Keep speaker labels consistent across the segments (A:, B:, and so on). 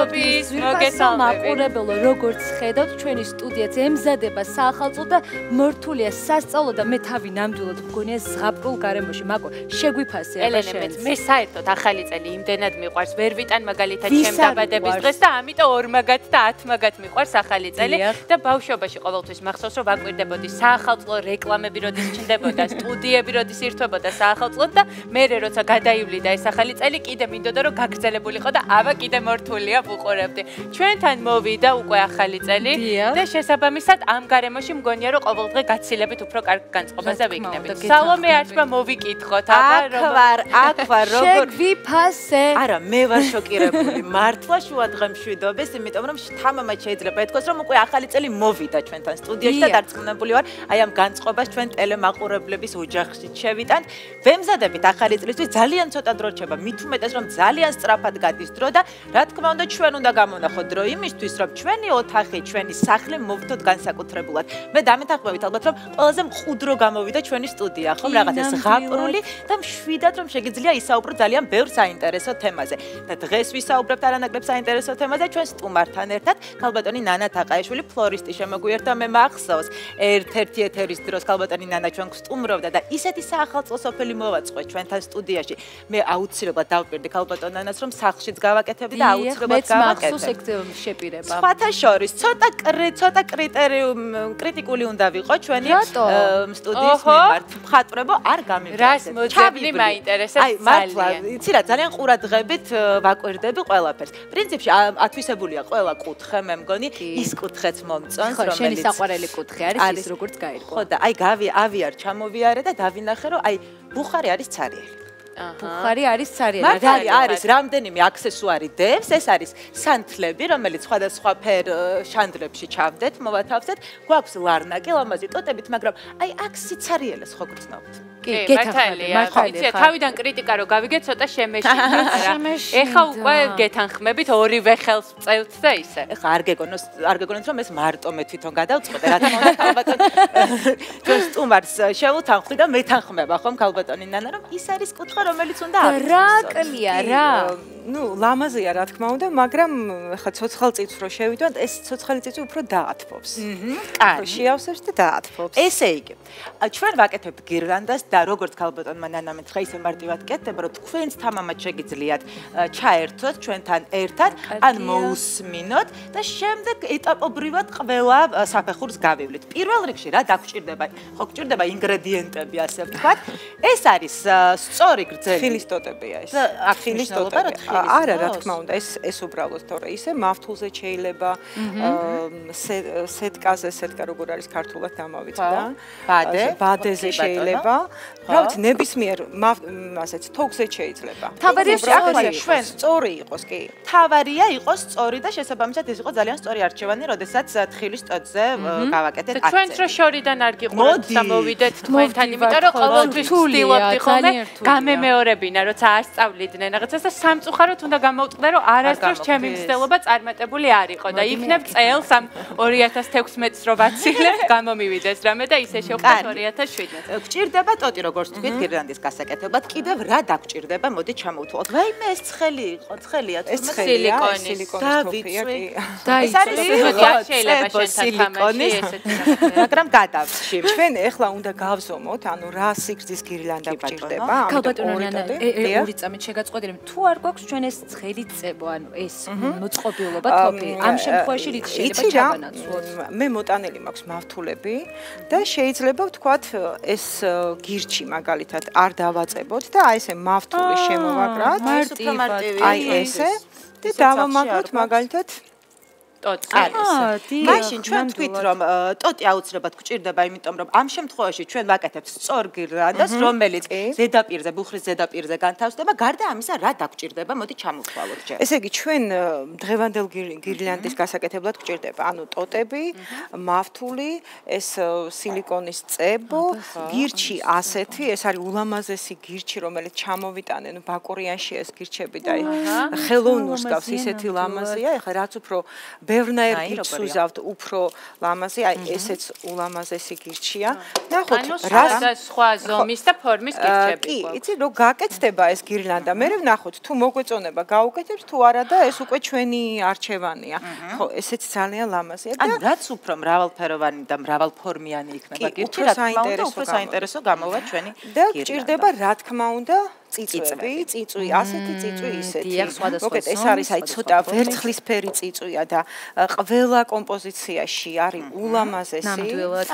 A: მადლობის, მოგესალმებით.
B: როგორც ხედავთ, ჩვენი სტუდიაც ემზადება საახალწლო და მორთულია სასწავლო და მე თავი ნამდვილად მგონია ზღაპრულ გარემოში. მაკო, შეგვიფასე
A: ელენე, მე საერთოდ ახალი წელი იმდენად მიყვარს, ვერ ვიტან მაგალითად ჩემ დაბადების დღეს და ამიტომ 2 მაგათ და 10 მაგათ მიყვარს ახალი წელი და ბავშვობაში ყოველთვის მახსოვს, რომ ვაკვირდებოდი საახალწლო რეკლამები როდის ჩნდებოდა, სტუდიები როდის ირთვებოდა საახალწლოდ და მე როცა გადაივლიდა ეს ახალი წელი, კიდე მინდოდა რომ გაგრძელებულიყო და აბა კიდე მორთულია ვუყურებდი. ჩვენთან მოვიდა უკვე ახალი წელი და შესაბამისად ამ გარემოში მგონია რომ ყოველდღე გაცილებით უფრო კარგ განწყობაზე ვიქნებით. სალომე არჩმა მოვიკითხოთ, აბა
C: აქ ვარ როგორ
B: შეგვიფასე.
C: არა, მე ვარ შოკირებული. მართლა შუა დღე მშვიდობის, იმიტომ რომ თამამად შეიძლება ეთქოს რომ უკვე ახალი წელი მოვიდა ჩვენთან სტუდიაში და დარწმუნებული ვარ, აი ამ განწყობას ჩვენ ტელემაყურებლების ოჯახში შევიტანთ. ვემზადებით ახალი წლისთვის ძალიან ცოტა დრო რჩება, მით უმეტეს რომ ძალიან სწრაფად გადის დრო და რა თქმა უნდა ჩვენ უნდა გამონახოთ დრო იმისთვის რომ ჩვენი ოთახი, ჩვენი სახლი მოვთოთ განსაკუთრებულად. მე დამეთანხმებით ალბათ რომ ყველაზე მყუდრო გამოვიდა ჩვენი სტუდია, ხომ რაღაცა ზღაპრული და მშვიდად რომ შეგიძლია ისაუბრო ძალიან ბევრ საინტერესო თემაზე. და დღეს ვისაუბრებთ არანაკლებ საინტერესო თემაზე ჩვენ სტუმართან ერთად, ქალბატონი ნანა თაყაიშვილი, ფლორისტი შემოგვიერთდა, მე მახსოვს ერთ-ერთი ეთერის დროს ქალბატონი ნანა ჩვენ გსტუმრობდა და ისეთი საახალწლო სოფელი მოვაწყვეთ ჩვენთან სტუდიაში. მე აუცილებლად დავპირდი ქალბატონ ნანას რომ სახლშიც გავაკეთებდი და აუცილებლად გავაკეთებდი.
B: შეპირება.
C: სხვათა შორის ცოტა კრიტიკული უნდა ვიყო ჩვენი სტუდიის მიმართ. მხატვრებო არ გამიგეთ.
A: რას მოძებნი მაინტერესებს
C: აი მართლა, იცი რა, ძალიან ყურადღებით ვაკვირდები ყველაფერს. პრინციპში ათვისებულია ყველა კუთხე, მე მგონი ის კუთხეც მომწონს,
B: რომელიც შენი საყვარელი კუთხე არის ის როგორც გაირკვა.
C: ხო და აი ავიარ ჩამოვიარე და დავინახე რომ აი ბუხარი არის ცარიელი.
B: ბუხარი არის ცარიელი.
C: მართალი არის რამდენიმე აქსესუარი დევს, ეს არის სანთლები, რომელიც სხვადასხვა ფერ შანდრებში ჩავდეთ, მოვათავსეთ, გვაქვს ლარნაკი, ლამაზი ტოტებით, მაგრამ აი აქ სიცარიელეს ხო გრძნობთ.
A: მართალია, თავიდან კრიტიკა რო გავიგეთ, ცოტა შემეშინეთ. ეხა უკვე გეთანხმებით ორივე ხელს წევთ და ისე.
C: ეხა არ გეგონოთ რომ ეს მარტო მე თვითონ გადავწყვეტე, რა თქმა უნდა, ქალბატონ ჩვენ სტუმარს შევუთანხმდი და მეთანხმება ხომ ქალბატონი ნანა რომ ის არის კუთხე რომელიც უნდა
B: აღიქვამს. რა კლია რა?
D: ნუ ლამაზია რა თქმა უნდა, მაგრამ ეხა ცოცხალ წიწვს რო შევიდვანთ, ეს ცოცხალი წიწვი უფრო დაათბობს.
C: კარგი.
D: შეავსებს და დაათბობს.
C: ესე იგი, ჩვენ ვაკეთებთ გირლანდას და როგორც ქალბატონმა ნანამ ეთქვა, ისე მარტივად კეთდება, რომ თქვენც თამამად შეგიძლიათ ჩაერთოთ ჩვენთან ერთად, ან მოусმინოთ და შემდეგ ეტაპობრივად ყველა საფეხურს გავივლით. პირველ რიგში რა დაგჭირდება? ხო გჭირდება ინგრედიენტები, ასე ვთქვათ. ეს არის სწორი გრძელი
D: ხილის ტოტებია ეს.
C: აქ ხილის ტოტები.
D: არა, რა თქმა უნდა, ეს უბრალოდ თორე ისე მავთულზე შეიძლება, სეტკა როგორ არის ქართულად დამავითდა. ბადეზე შეიძლება. რავთ, ნებისმიერ ასეთ თოქზე შეიძლება.
B: თავარია
C: ჩვენ
D: სწორი იყოს, კი.
C: თავარია იყოს სწორი და შესაბამისად ეს იყოს ძალიან სწორი არჩევანი, როდესაც თხილის ტოტზე გავაკეთეთ აქცენტი.
A: ჩვენც რო შორიდან არ გიყურებთ და მოვიდეთ თქვენთან, იმიტომ რომ ყოველთვის ვცდილობდი ხოლმე გამემეორებინა, როცა ასწავლიდნენ რაღაცას და სამწუხაროდ უნდა გამოვწყდე, რომ არასდროს ჩემი მცდელობა წარმატებული არ იყო და იქნებ წელს ამ 2016-ს რო ვაცილებ, გამომივიდეს რამე და ისე შევხვდეთ 2017-ს.
C: გჭირდება ტოტი, როგორც თქვით, გირლანდის გასაკეთებლად. კიდევ რა დაგჭირდება? მოდი ჩამოვთვალოთ. ვაიმე ეს ცხელი იყო, ცხელია თუმცა
A: სილიკონის
C: დავიცვი.
A: ეს არის შეიძლება შენთან თამაში ესეთი,
C: მაგრამ გადავში.
D: ჩვენ ეხლა უნდა გავზომოთ, ანუ რა სიგრძის გირლანდა გჭირდება.
B: ქალბატონო ნანა, ორი წამით შეგაწყვეტილი, თუ არ გვაქვს ჩვენ ეს ცხელი წებო, ანუ ეს მოწყობილობა თოფი. ამ შემთხვევაში რით შეიძლება ჩაბანაცვლოთ?
D: მე მოტანილი მაქვს მავთულები და შეიძლება ვთქვათ ეს გირჩი მაგალითად არ დავაწებოთ და აი ესე მავთული შემოვაკრათ. აი ესე და დავამაგროთ მაგალითად
C: ტოტს. მაშინ ჩვენ თქვით რომ ტოტი აუცილებლად გჭირდება, იმიტომ რომ ამ შემთხვევაში ჩვენ ვაკეთებთ სწორ გირლანდას, რომელიც ზედაპირზე, ბუხრის ზედაპირზე განთავსდება. გარდა ამისა, რა დაგჭირდება? მოდი ჩამოვთვალოთ ჯერ.
D: ესე იგი, ჩვენ დღევანდელ გირლანდის გასაკეთებლად გჭირდება, ანუ ტოტები, მავთული, ეს სილიკონის წებო, გირჩი ასეთი, ეს არის ულამაზესი გირჩი, რომელიც ჩამოვიტანენ ბაკურიანში ეს გირჩები და ხელოვნურს გავს ისეთი ლამაზია. ეხლა რაც უფრო ბევრნაირ გირჩს უზავთ უფრო ლამაზი, აი ესეც ულამაზესი გირჩია. ნახოთ,
A: რა სხვა ზომის და ფორმის გირჩები.
D: კი, იცი რომ გაკეთდება ეს გირლანდა. მე ვნახოთ თუ მოგვეწონება გაუკეთებთ თუ არა და ეს უკვე ჩვენი არჩევანია. ხო, ესეც ძალიან ლამაზია და
C: ანუ რაც უფრო მრავალფეროვანი და მრავალფორმიანი იქნება გირჩი, რა თქმა უნდა, უფრო საინტერესო გამოვა ჩვენი
D: და გჭირდება რა თქმა უნდა წიწვები, წიწვი, ასეთი წიწვი ისეთი. მოკეთ ეს არის აი ცოტა ვერცხლისფერი წიწვია და ყველა კომპოზიციაში არის ულამაზესი.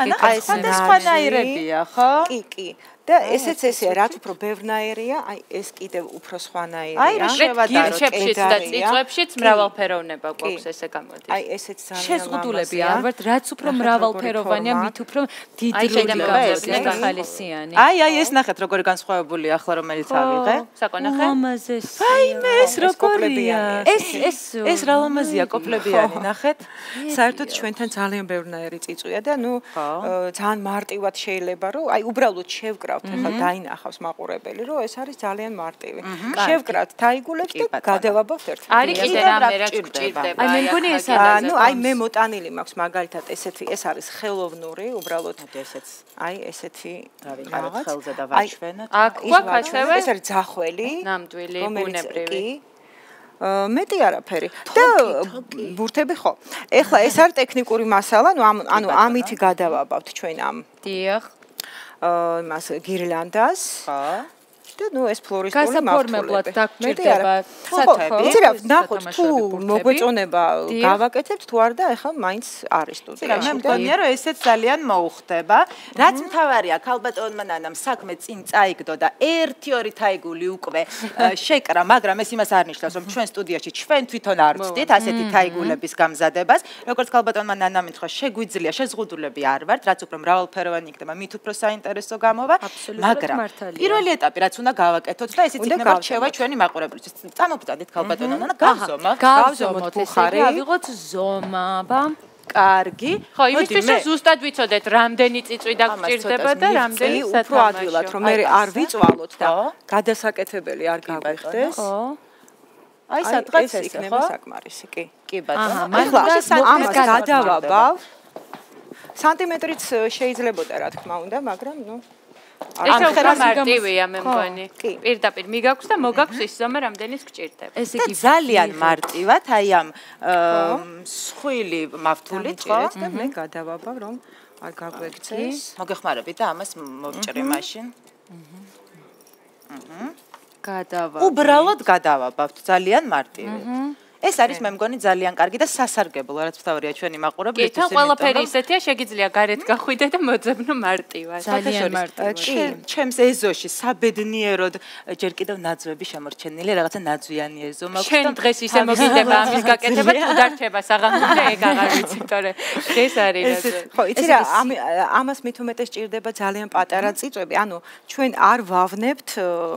C: აი ეს სხვადასხვანაირებია, ხო?
D: კი. და ესეც ესეა, რაც უფრო ბევრნაირია, აი ეს კიდევ უფრო სხვანაირია.
C: აი რა შევადაროთ
A: გირჩებშიც და წიწვებშიც მრავალფეროვნება გვაქვს ესე გამოდის.
D: აი ესეც ძალიან
B: შეზღუდულები არ ვართ, რაც უფრო მრავალფეროვანია, მით უფრო დიდრული გამოდის და ხალისიანი.
C: აი ეს ნახეთ როგორი განსხვავებულია ახლა რომელიც ავიღე.
A: საკონახე?
B: ლამაზესი.
C: აი ეს როგორია? ეს რა ლამაზია კოპლებიანი, ნახეთ.
D: საერთოდ ჩვენთან ძალიან ბევრნაირი წიწვია და ნუ ძალიან მარტივად შეიძლება რომ აი უბრალოდ შევკრავთ ახლა დაინახავს მაყურებელი რომ ეს არის ძალიან მარტივი. შევკრავთ თაიგულებს და გადავაბავთ ერთად.
A: არის კიდე რამე რაც გჭირდება.
B: აი მე მგონი ეს არის.
D: ნუ აი მე მოტანილი მაქვს მაგალითად ესეთი ეს არის ხელოვნური უბრალოდ
C: ესეც
D: აი ესეთი
C: დავიყავით ხელზე და ვაჩვენოთ.
A: აქ გვაქვს ასევე
D: ეს არის ძახველი
A: ნამდვილი ბუნებრივი.
D: მეტი არაფერი და ბურთები ხო. ეხლა ეს არის ტექნიკური მასალა, ანუ ამით გადავაბავთ ჩვენ ამ
B: დიახ.
D: იმას გირლანდას. ხო. და ნუ ეს ფლორისტული
B: გასაფორმებლად დაგჭირდება
C: ფოტოები.
D: იცი რა, ნახოთ თუ მოგვეწონება გავაკეთებთ თუ არა და ახლა მაინც არის სტუდიაში.
C: მე მგონია რომ ესეც ძალიან მოუხდება. რაც მთავარია, ქალბატონმა ნანამ საქმე წინ წაიგდო და 1-2 თაიგული უკვე შეკრა, მაგრამ ეს იმას არ ნიშნავს, რომ ჩვენ სტუდიაში ჩვენ თვითონ არ ვწდით ასეთი თაიგულების გამზადებას. როგორც ქალბატონმა ნანამ ითქვა, შეგვიძლია შეზღუდულები არ ვართ, რაც უფრო მრავალფეროვანი იქნება, მით უფრო საინტერესო გამოვა, მაგრამ პირველი ეტაპი რაც უნდა გავაკეთოთ და ესეც იქნება რჩევა ჩვენი მაყურებლისთვის. წამოვწადეთ ქალბატონო ნანა,
B: გავზომოთ ბუხარი, ავიღოთ ზომა.
C: კარგი.
A: ხო, იმისთვის რომ ზუსტად ვიცოდეთ, რამდენი წიწვი დაგჭირდება და რამდენი სათამაშო.
D: უფრო ადვილად რომ მე არ ვიწვალოთ და გადასაკეთებელი არ გაგვიხდეს.
B: ხო.
C: აი სადღაც ეს
D: იქნება საკმარისი, კი.
C: კი ბატონო.
D: ახლა ამას გადავაბავ. სანტიმეტრიც შეიძლებოდა რა თქმა უნდა, მაგრამ ნუ
A: ეს უფრო მარტივია მე მგონი. პირდაპირ მიგაქვს და მოგაქვს ის ზომა რამდენის გჭირდება.
C: ეს იგი ძალიან მარტივად, აი ამ სხვილი მავთულით ხო?
D: და მე გადავაბავ რომ არ გაგვექცეს.
C: მოგეხმარებით და ამას მოვჭრი მაშინ.
B: გადავაბავ.
C: უბრალოდ გადავაბავთ, ძალიან მარტივი. ეს არის მე მგონი ძალიან კარგი და სასარგებლო, რაც მთავარია ჩვენი მაყურებლისთვის.
A: კი, თან ყველაფერი ისეთია, შეგიძლია გარეთ გახვიდე და მოძებნო მარტივად.
B: ძალიან მარტივად.
C: ჩემს ეზოში საბედნიეროდ ჯერ კიდევ ნაძვები შემორჩენილი, რაღაცა ნაძვიანი ეზო მაქვს.
A: შენ დღეს ისე მოგიდება ამის გაკეთება, თუ დარჩება საღამომდე, ეგ აღარ ვიცი, თორე დღეს არის ნაძვები.
D: ხო, იცი რა, ამას მით უმეტეს ჭირდება ძალიან პატარა წიწვები, ანუ ჩვენ არ ვავნებთ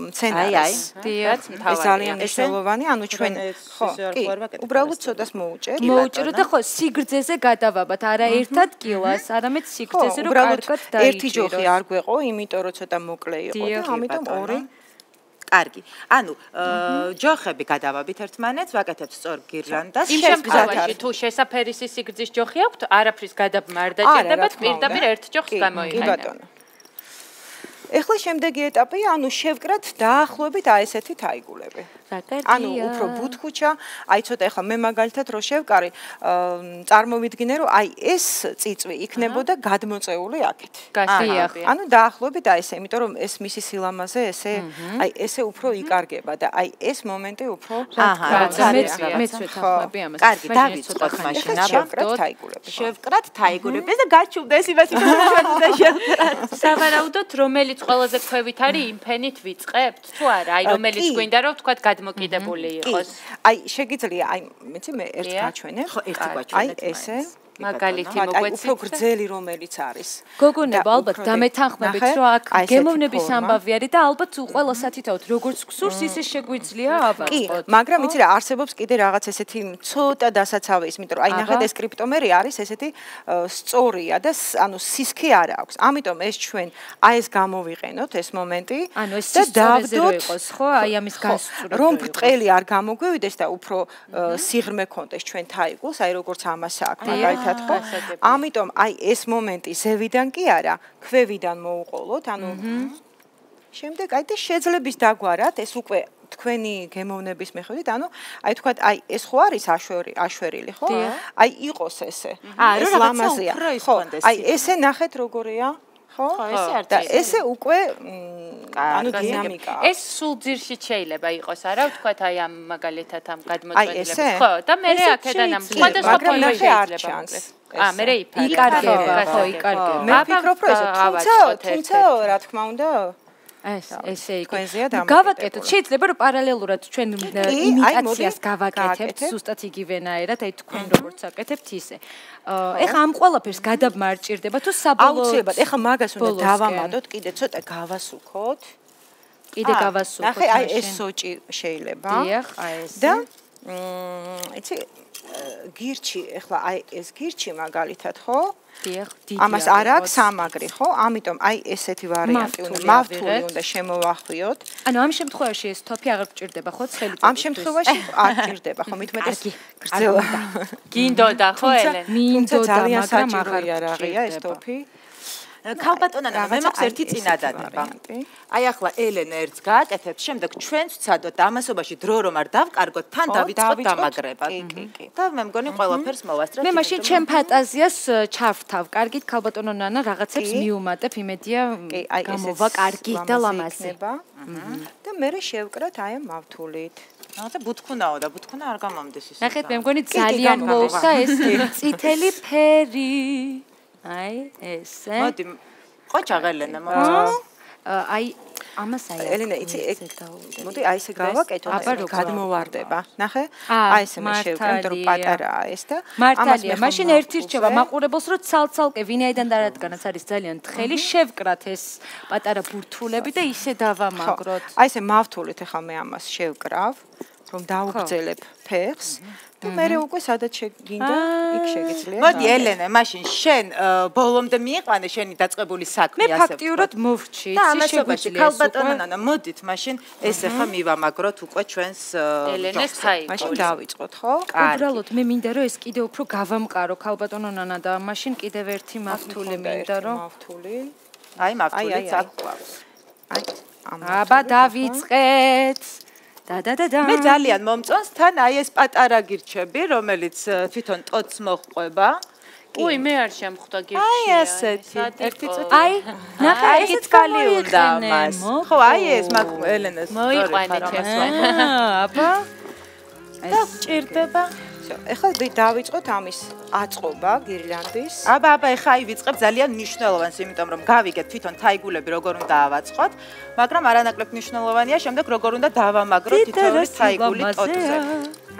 D: მცენარეს.
A: დიახ, მთავარია.
D: ეს ძალიან მნიშვნელოვანი, ანუ ჩვენ ხო, კი უბრალოდ ცოტას მოუჭერთ.
B: მოუჭეროთ და ხო სიგრძეზე გადავაბათ, არა ერთად კილას, არამედ სიგრძეზე რომ კარგად დაიჭიროს.
D: ერთი ჯოხი არ გვეყო, იმიტომ რომ ცოტა მოკლე იყო და ამიტომ ორი.
C: კარგი. ანუ ჯოხები გადავაბით ერთმანეთს, ვაკეთებთ სწორ გირლანდას.
A: იმ შემთხვევაში თუ შესაფერისი სიგრძის ჯოხი აქვთ, არაფრის გადაბმა არ დაჭირდებათ, პირდაპირ ერთ ჯოხს გამოიყენებთ.
D: ეხლა შემდეგი ეტაპია, ანუ შევკრათ დაახლოებით აი ესეთი თაიგულები. ანუ უფრო ბუთქუჩა, აი ცოტა ეხლა მე მაგალითად რო შევკარი, წარმოვიდგინე რომ აი ეს წიწვი იქნებოდა გადმოწეული აქეთ. ანუ დაახლოებით აი ესე, იმიტომ რომ ეს მისი სილამაზე ესე, აი ესე უფრო იკარგება და აი ეს მომენტი უფრო
B: მეც ვეთანხმები ამას.
C: კარგი, დავიწყოთ მაშინ,
D: შევკრათ თაიგულები.
C: შევკრათ თაიგულები და გაჩვდეს იმას, რომ ჩვენ უნდა შევკრათ.
A: სავარაუდოდ რომელიც ყველაზე ქვევით არის, იმ ფენით ვიწყებთ? თუ არა, აი რომელიც გვინდა რომ თქვა გადმოკიდებული იყოს.
D: აი შეგიძლია, აი მეცი მე ერთ გაჩვენებ.
C: ხო, ერთი გაჩვენეთ.
D: აი ესე.
A: მაგალითი
D: აი
A: მოგვეცით.
D: უფრო გრძელი რომელიც არის.
B: გოგონებო, ალბათ დამეთანხმებით, რომ აქ გემოვნების ამბავი არის და ალბათ ყველა სათითაოდ როგორც გსურს, ისე შეგვიძლია ავაწყოთ.
D: კი, მაგრამ იცი რა, არსებობს კიდე რაღაც ესეთი ცოტა დასაცავი ის, იმიტომ რომ აი ნახეთ ეს კრიპტომერი არის ესეთი სწორია და ანუ სისქი არ აქვს. ამიტომ ეს ჩვენ აი ეს გამოვიყენოთ ეს მომენტი
B: ანუ ეს სწორეზე რო იყოს, ხო? აი ამის გასწორება.
D: რომ ბრტყელი არ გამოგვივიდეს და უფრო სიღრმე კონდეს ჩვენ თაიგულს, აი როგორც ამას აქვს, მაგალითად ხო? ამიტომ აი ეს მომენტი ზევიდან კი არა, ქვევიდან მოუყოლოთ, ანუ შემდეგ აი და შეძლების დაგვარად ეს უკვე თქვენი გემოვნების მიხედვით, ანუ აი თქვათ, აი ეს ხო არის აშვერილი, ხო? აი იყოს ესე.
C: ეს ლამაზია.
D: ხო, აი ესე ნახეთ როგორია, ხო? და ესე უკვე ანუ დინამიკაა.
A: ეს სულ ძირში შეიძლება იყოს, არა, ვთქვათ, აი ამ მაგალითად ამ გადმოწმენილებს, ხო, და მე აქედან ამ სხვადასხვა ფორმაში შეიძლება. მე
B: იკარგება, ხო, იკარგება.
D: მე ვფიქრობ, რომ ესე, თუმცა რა თქმა უნდა
B: ესე იქნება. გავაკეთოთ, შეიძლება რომ პარალელურად ჩვენ იმიტაციას გავაკეთებთ, ზუსტად იგივენაირად, აი თქვენ როგორც აკეთებთ ისე. ეხა ამ ყველაფერს გადამარჭირდება თუ საბოლოოდ
D: აუცილებლად, ეხა მაგას უნდა დავამატოთ, კიდე ცოტა გავასუქოთ.
B: კიდე გავასუქოთ.
D: ნახე, აი ეს სოჭი შეიძლება.
B: დიახ, აი ეს.
D: და იცი გირჩი, ეხლა აი ეს გირჩი მაგალითად, ხო?
B: დიახ, დიდი.
D: ამას არ აქვს სამაგრი, ხო? ამიტომ აი ესეთი ვარიანტი უნდა, მავთული უნდა შემოვახვიოთ.
B: ანუ ამ შემთხვევაში ეს თოფი აღარ გჭირდება, ხო, ცხელი
D: ამ შემთხვევაში არ გჭირდება, ხო, მithumetes გრძელა.
A: გინდოდა, ხო, ელენ?
B: მინდოდა, მაგრამ
D: აღარ არაღია ეს თოფი.
C: ქალბატონანა, მე მაქვს ერთი წინადადება. აი ახლა ელენ ერთს გააკეთებთ, შემდეგ ჩვენც ვცადოთ ამასობაში დრო რომ არ დავკარგოთ, თან დავიწყოთ დამაგრება. და მე მგონი ყველაფერს მოვასწრებ.
B: მე მაშინ ჩემ ფანტაზიას ჩავრთავ. კარგით, ქალბატონო ნანა, რაღაცებს მიუმატებ, იმედია გამოვა კარგი და ლამაზი.
D: და მე შევკრათ აი ამ მავთულით.
C: რაღაცა ბუთქუნაო და ბუთქუნა არ გამომდის ისე.
B: ნახეთ, მე მგონი ძალიან მოუსა ეს წითელი ფერი. აი ესე.
C: მოდი, ყოჩა ღელენა მოწონს.
B: აი ამას აი
D: ელენა, იცი, მოდი აი ესე გავაკეთოთ, გადმოვარდება. ნახე? აი ესე მე შევკრებ, რომ პატარაა ეს და
B: მართალია, მაშინ ერთი რჩება მაყურებელს, რომ ცალ-ცალკე ვინაიდან და რადგანაც არის ძალიან თხელი, შევკრათ ეს პატარა ბურთულები და ისე დავამაგროთ.
D: აი ესე მავთულით ახლა მე ამას შევკრავ, რომ დაუგრძელებ ფეხს. და მე უკვე სადაც შეგინდა, იქ შეგიძლია.
C: მოდი ელენე, მაშინ შენ ბოლომდე მიიყვანე შენი დაწყებული საქმე
B: ასე. მე ფაქტიურად მოვრჩი,
C: იცი შეგვიძლია. ქალბატონანა, მოდით მაშინ ეს ახლა მივამაგროთ უკვე ჩვენს
A: ელენეს თაიგო.
D: მაშინ დავიწყოთ, ხო?
B: უბრალოდ მე მინდა რომ ეს კიდე უფრო გავამყარო ქალბატონო ნანა და მაშინ კიდევ ერთი მავთული მინდა რომ
D: მავთული.
C: აი მავთულიც აქ ყავს.
D: აი
B: აბა დავიწყეთ. და
C: მე ძალიან მომწონს თან აი ეს პატარა გირჩები, რომელიც თვითონ ტოტს მოჰყვება.
A: უი, მე არ შემხვდა გირჩი.
C: აი ასეთი. ერთი წუთი.
B: აი, ნახე,
C: ესეც კალი უნდა მას. ხო, აი ეს მაგ ელენას
A: მოიყვანე ჩემს.
B: აბა.
C: და ჭირდება.
D: ეხლა დავიწყოთ ამის აწყობა გირლანდის.
C: აბა, ეხლა აი ვიწყებ ძალიან მნიშვნელოვანს, იმიტომ რომ გავიგეთ თვითონ თაიგულები როგორ უნდა ავაწყოთ, მაგრამ არანაკლებ მნიშვნელოვანია შემდეგ როგორ უნდა დავამაგროთ თითოეული თაიგული ტოტზე.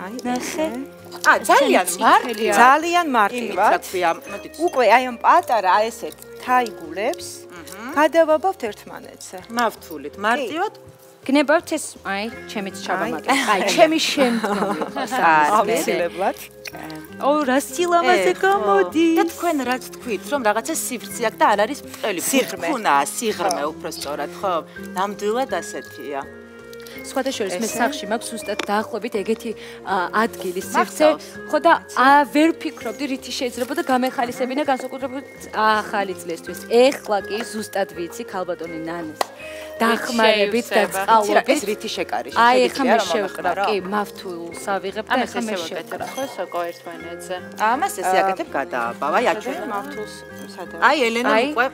D: აი, ნახე.
C: ძალიან
D: მარტივად. უკვე აი ამ პატარა ესეთ თაიგულებს გადავაბავთ ერთმანეთზე.
C: მავთულით, მარტივად
B: გნებავთ ეს, აი, ჩემიც ჩავამაგრე. აი, ჩემი შემდგომი.
D: აუცილებლად.
B: ო, რა სილამაზე გამოდი.
C: და თქვენ რაც თქვით, რომ რაღაცა სივრცე აქვს და არ არის ბრტყელი. სიღრმე უფრო სწორად, ხო? ნამდვილად ასეთია.
B: სხვადასხვა მე სახში მაქვს უბრალოდ დაახლოებით ეგეთი ადგილი სივრცე, ხო და ვერ ვფიქრობდი რითი შეიძლება და გამეხალისებინა განსაკუთრებით ახალი წლისთვის. ეხლა კი ზუსტად ვიცი ქალბატონი ნანას დახმარებით და წყალობით
C: ეს რითი შეკარიშე
B: აი ეხლა მე შევკრავ კი მავთულს ავიღებ და ეხლა მე შევკრავ
A: ხო სოკო ერთმანეთზე
C: ამას ესე აკეთებ გადააბავა აჩვენ
D: მავთულს სადაა
C: აი ელენა უკვე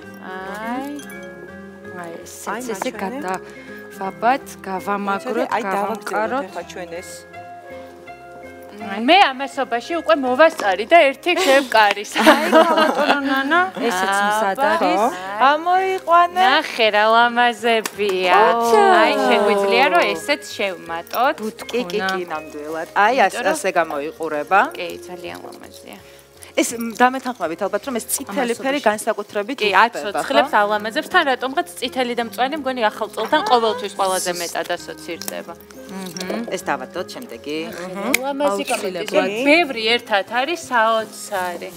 B: აი ესე გადა ვაბად გავამაგროთ გავამყაროთ
D: ახლა ჩვენ ეს
A: მე ამასობაში უკვე მოვასწარი და ერთი შევკარის.
B: აი ქალბატონო ნანა, ესეც მზად არის.
C: ამოიყვანე.
A: ნახე რა ლამაზებია. აი შეგვიძლია რომ ესეც შევმატოთ.
C: კი, ნამდვილად. აი ასე გამოიყურება.
A: კი, ძალიან ლამაზია.
C: ეს დამეთანხმებით ალბათ რომ ეს წითელი ფერი განსაკუთრებით
A: კი, აცოცხლებს ალამაზებს, თან რატომღაც წითელი და მწვანე მგონი ახალ წელთან ყოველთვის ყველაზე მეტად ასოცირდება.
C: ეს დავადოთ შემდეგი.
A: ალამაზი გამოდიოდა. ბევრი ერთად არის საოცარი.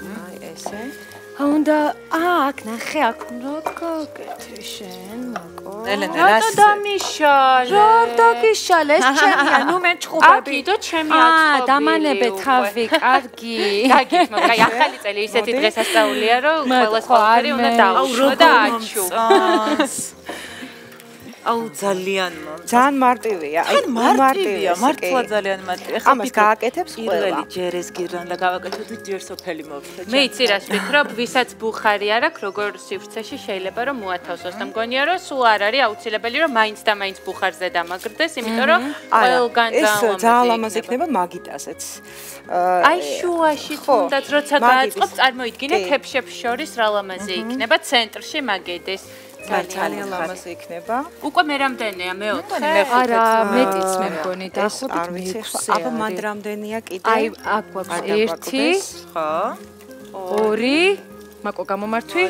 D: აი ესე.
B: უნდა აქ ნახე აქ უნდა გაკეთე შენ მაკო.
C: ელენე
A: რატო დამიშალე?
B: რა დაგიშალე ეს ჩემია ნუ მე ჩხუბები.
A: აქიდო ჩემი აწყობილი.
B: დამანებე თავი კარგი.
A: გაგით მაგ აი ახალი წელი ისეთი დღესასწაულია რომ ყველა ყველაფერი უნდა დაუშვო და აჩუ.
C: აუ ძალიან
D: მარტივია.
C: აი მარტივია, მართლა ძალიან მარტივია.
D: ამას გააკეთებს ყველა.
C: ჯერეს გირან და გავაკეთოთ ჯერ სოფელი მოვხდეთ.
A: მე იცი რას ვფიქრობ, ვისაც ბუხარი არ აქვს, როგორ სივრცეში შეიძლება რომ მოათავსოს და მგონია რომ სულ არ არის აუცილებელი რომ მაინც და მაინც ბუხარზე დამაგრდეს, იმიტომ რომ ყველგან
D: ძალიან ლამაზი იქნება მაგიტასაც.
A: აი შუაში თუნდაც როცა გააწყობ, წარმოიდგინე თეფშებს შორის რა ლამაზი იქნება ცენტრში მაგიდეს.
D: ძალიან ლამაზი იქნება.
A: უკვე მე რამდენია მეოთხე?
B: არა, მეტიც მე მგონი და
D: არ ვიცი, აბა მანდ რამდენია კიდე?
B: აი აქ გვაქვს 1
C: ხო?
B: 2 მაკო გამომართვი?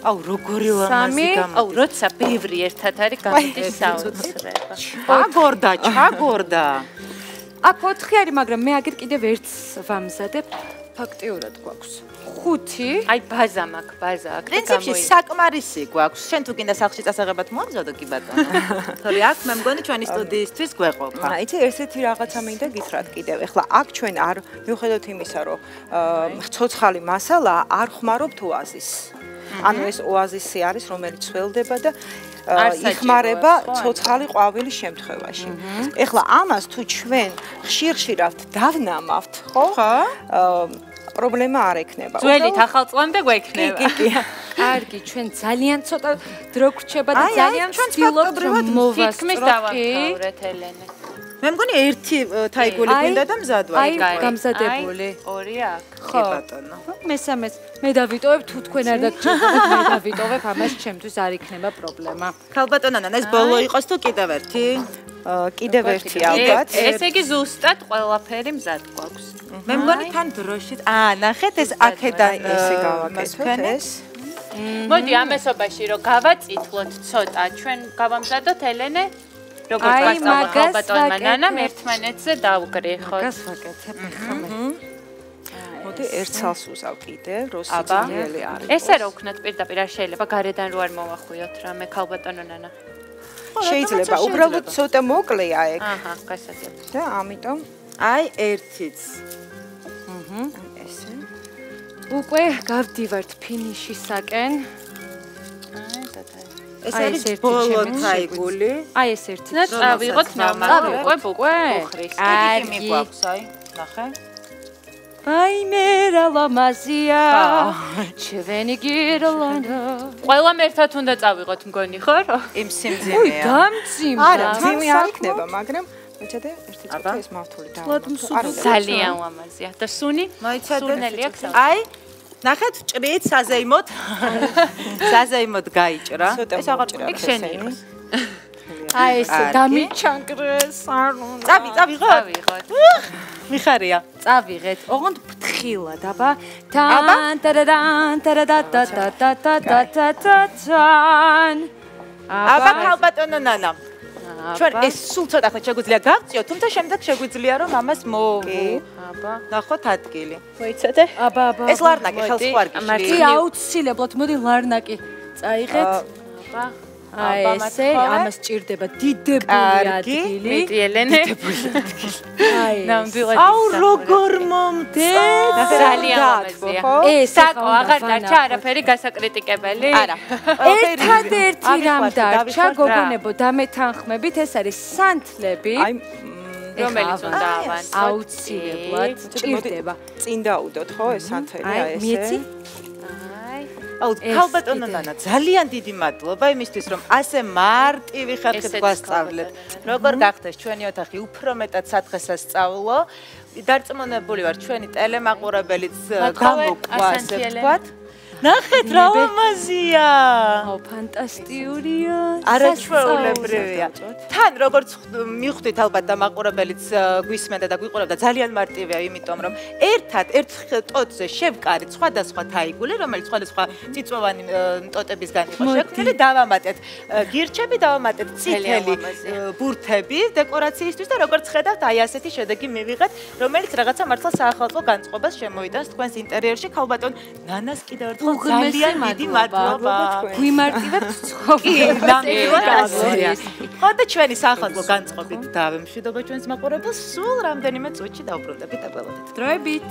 C: აუ როგორი ლამაზი გამოდის.
A: აუ როცა ბევრი ერთად არის გამოდის საოცრება.
C: ჩაგორდა.
B: აქ 4 არის, მაგრამ მე აგერ კიდევ ერთს ვამზადებ. ფაქტიურად გვაქვს 5.
A: აი ბაზა მაქვს, ბაზა აქვს.
C: პრინციპში საკმარისი გვაქვს. შენ თუ გინდა სახლში წასაღებად მოამზადო კი ბატონო. თორე აქ მე მგონი ჩვენი სტუდიისთვის გვეყოფა.
D: იცი ესეთი რაღაცა მინდა გითხრათ კიდევ. ეხლა აქ ჩვენ არ მიუხედავად იმისა, რომ ცოცხალი მასალა არ ხმარობთ ოაზისს. ანუ ეს ოაზისი არის, რომელიც სველდება და იხმარება ცოცხალი ყვავილის შემთხვევაში. ეხლა ამას თუ ჩვენ ხშირ-ხშირად დავნამავთ, ხო? პრობლემა არ ექნება.
A: ძველით ახალწლამდე გვექნება.
D: კი.
B: კარგი, ჩვენ ძალიან ცოტა დრო გრჩება და ძალიან ვცდილობთ რომ
A: თითქმის დავამთავრეთ ელენე.
C: მე მგონი ერთი თაიგული გინდა და მზადვა.
B: აი, გამზადებული.
A: 2 აქვს.
C: ხო ბატონო.
B: მესამეს მე დავიტოვებ თუ თქვენ არ დაგჭირდებათ მე დავიტოვებ ამას ჩემთვის არ იქნება პრობლემა.
C: ქალბატონო ნანა ეს ბოლო იყოს თუ კიდევ ერთი?
D: კიდევ ერთი ალბათ.
A: ესე იგი ზუსტად ყველაფერი მზად გვაქვს.
C: მე მგონი თან დროში ნახეთ ეს აქედან
D: ესე გავაკეთოთ ეს.
A: მოდი ამასობაში რომ გავაწითლოთ ცოტა ჩვენ გავამზადოთ ელენე როგორც ვასწავლოთ ქალბატონმა ნანამ ერთმანეთზე დავგრეხოთ.
B: მაგას ვაკეთებ ხა მე.
D: მოდი ერთ ცალს უზავ კიდე, რო სიძინელი არის.
A: ესე რა ვქნათ პირდაპირ არ შეიძლება გარედან რო არ მოვახვიოთ რამე ქალბატონო ნანა.
D: შეიძლება, უბრალოდ ცოტა მოკლეა ეგ.
A: აჰა, გასაგებია.
D: და ამიტომ
C: აი ერთიც.
D: ესე.
B: უკვე გავდივართ ფინიშისაკენ.
C: ეს არის ბოლო თაიგული.
B: აი ეს ერთი.
A: და წავიღოთ ნამაგი უკვე ბუხრის.
C: აი მიგვაქვს აი, ნახე.
B: აი მე რა ლამაზია. ჩვენი გირლანდა.
A: ყველამ ერთად უნდა წავიღოთ მგონი ხო?
C: იმ სიმძიმეა.
B: დამძიმდა.
D: არა, ძიმი არ იქნება, მაგრამ მეჩადე ერთი წუთი ეს მართული და.
A: ძალიან ლამაზია. და სუნი? სუნელი აქვს.
C: აი ნახეთ ჭრით საზეიმოდ. საზეიმოდ გაიჭრა.
D: ეს აღარ ჭრა.
A: იქ შენი იყოს.
B: აი ეს დამიჩანგრეს არ უნდა.
C: წავიღოთ.
A: წავიღოთ.
C: მიხარია.
B: წავიღეთ. ოღონდ ფრთხილად, აბა. თან ტარადან ტარადატატატატატატატატან.
C: აბა ქალბატონო ნანა. ჩვენ ეს სულ ცოტა ხნით შეგვიძლია გავწიოთ, თუმცა შემდეგ შეგვიძლია რომ ამას
A: აბა.
C: ნახოთ ადგილი.
A: მოიცადე?
B: აბა.
C: ეს ლარნაკი ხელს ხო არ გიშლი?
B: კი, აუცილებლად, მოდი ლარნაკი წაიღეთ.
A: აბა.
B: აი ესე, ამას ჭირდება დიდებული ადგილი.
A: მეტი ელენე.
B: აი.
A: ნამდვილად.
C: აუ როგორ მომდეც.
A: ძალიან ლამაზია.
B: ეს
A: საკო აღარ დარჩა არაფერი გასაკრიტიკებელი?
C: არა.
B: ერთადერთი რამ დარჩა, გოგონებო, დამეთანხმებით, ეს არის სანთლები.
D: აი
A: რომელიც უნდა ავანს.
B: აუცილებლად ჭირდება.
D: წინ დაუდოთ ხო ეს სანთელი აი ესე.
B: მიეცი?
C: აუ ქალბატონო ნანა ძალიან დიდი მადლობა იმისთვის რომ ასე მარტივი ხერხით გვასწავლეთ. როგორ გახდეს ჩვენი ოთახი უფრო მეტად სათხესასწავლო. დარწმუნებული ვარ ჩვენი ტელემაყურებელიც გამოგვასწავლეთ. ნახეთ რა ლამაზია.
B: აუ ფანტასტიურია.
C: არაჩვეულებრივია. თან როგორც მივხვდით ალბათ და მაყურებელიც გვისმენდა და გვიყურებდა ძალიან მარტივია, იმიტომ რომ ერთად ერთ ტოტზე შევკარით სხვადასხვა თაიგული, რომელიც სხვადასხვა წიწვოვანი ტოტებისგან იყო შექმნილი, დავამატეთ გირჩები, დავამატეთ წითელი ბურთები დეკორაციისთვის და როგორც ხედავთ, აი ასეთი შედეგი მივიღეთ, რომელიც რაღაცა მართლა საახალწლო განწყობას შემოიტანს თქვენს ინტერიერში. ქალბატონ ნანას კიდევ ერთხელ ძალიან დიდი მადლობა.
B: გვიმარტივებთ
C: ცხოვრებას. ხო და ჩვენი საახალწლო განწყობით დავემშვიდობა ჩვენს მაყურებელს. სულ რამდენიმე წუთში დავბრუნდებით და გველოდებით.
B: დროებით.